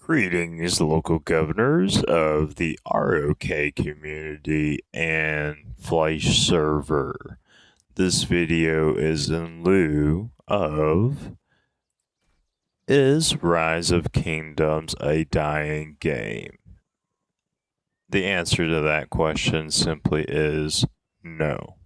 Greetings, local governors of the ROK community and Fleisch server. This video is in lieu of Is Rise of Kingdoms a dying game? The answer to that question simply is no.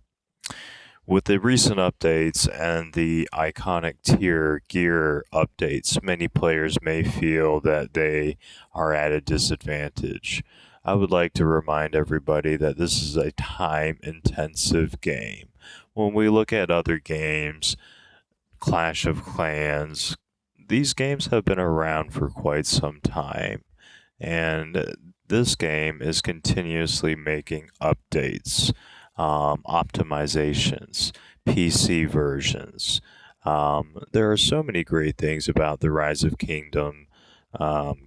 With the recent updates and the iconic tier gear updates, many players may feel that they are at a disadvantage. I would like to remind everybody that this is a time-intensive game. When we look at other games, Clash of Clans, these games have been around for quite some time, and this game is continuously making updates, optimizations, PC versions. There are so many great things about the Rise of Kingdom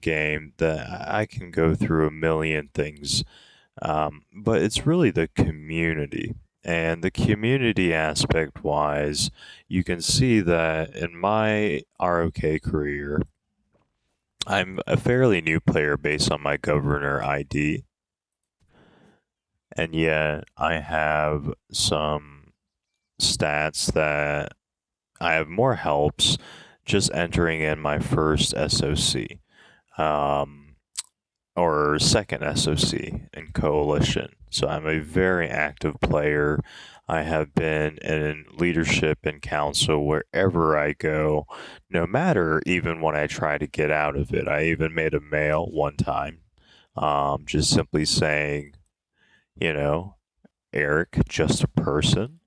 game that I can go through a million things, but it's really the community. And the community aspect wise, you can see that in my ROK career, I'm a fairly new player based on my governor ID, and yet I have some stats that I have more helps just entering in my first SOC, or second SOC in Coalition. So I'm a very active player. I have been in leadership and council wherever I go, no matter even when I try to get out of it. I even made a mail one time, just simply saying, Erik, just a person.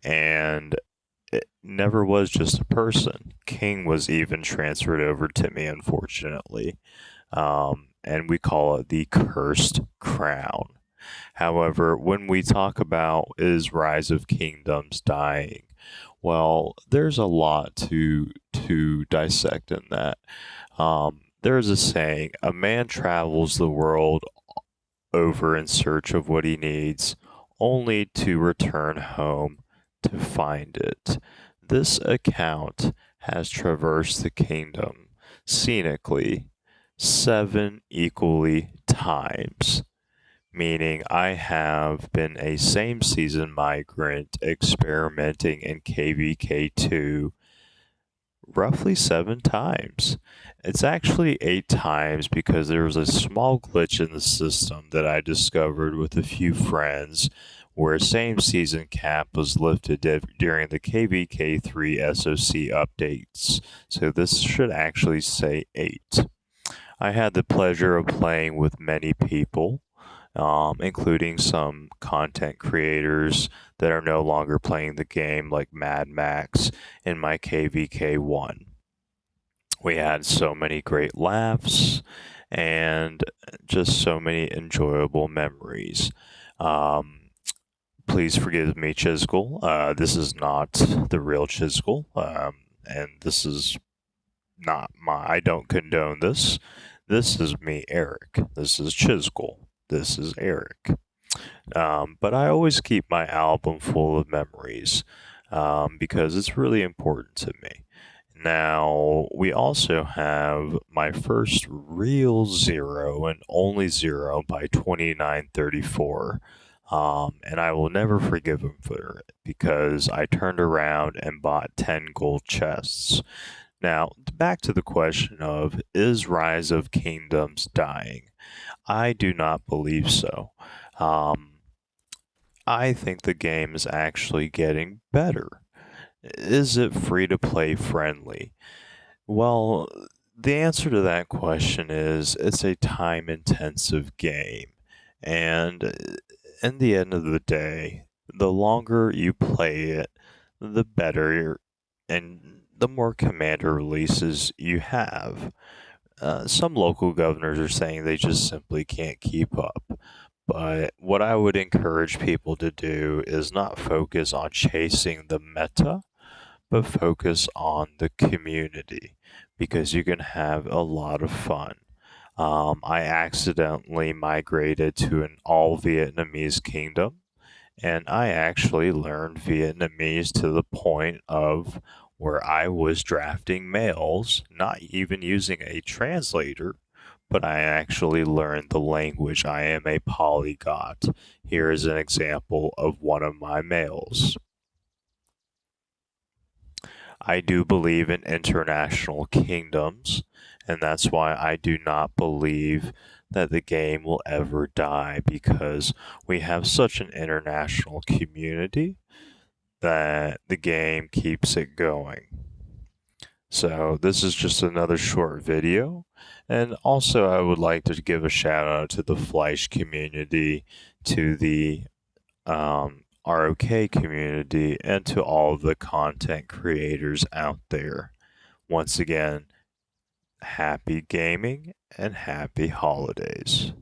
And it never was just a person. King was even transferred over to me, unfortunately. And we call it the cursed crown. However, when we talk about is Rise of Kingdoms dying, well, there's a lot to dissect in that. There's a saying, a man travels the world over in search of what he needs, only to return home to find it. This account has traversed the kingdom scenically 7 equally times, meaning I have been a same season migrant experimenting in KVK2 roughly 7 times. It's actually 8 times because there was a small glitch in the system that I discovered with a few friends where same season cap was lifted during the KVK3 SOC updates. So this should actually say 8. I had the pleasure of playing with many people, including some content creators that are no longer playing the game, like Mad Max in my KVK1. We had so many great laughs and just so many enjoyable memories. Please forgive me, Chisgul. This is not the real Chisgul, and this is not I don't condone this. This is me, Erik. This is Chisgul. This is Erik. But I always keep my album full of memories because it's really important to me. Now, we also have my first real zero and only zero by 2934. And I will never forgive him for it because I turned around and bought 10 gold chests. Now, back to the question of, is Rise of Kingdoms dying? I do not believe so. I think the game is actually getting better. Is it free-to-play friendly? Well, the answer to that question is it's a time-intensive game. And in the end of the day, the longer you play it, the better and the more commander releases you have. Some local governors are saying they just simply can't keep up. But what I would encourage people to do is not focus on chasing the meta, but focus on the community because you can have a lot of fun. I accidentally migrated to an all Vietnamese kingdom, and I actually learned Vietnamese to the point of where I was drafting mails, not even using a translator, but I actually learned the language. I am a polyglot. Here is an example of one of my males. I do believe in international kingdoms, and that's why I do not believe that the game will ever die, because we have such an international community that the game keeps it going. So this is just another short video. And also I would like to give a shout out to the Fleisch community, to the ROK community, and to all of the content creators out there. Once again, happy gaming and happy holidays.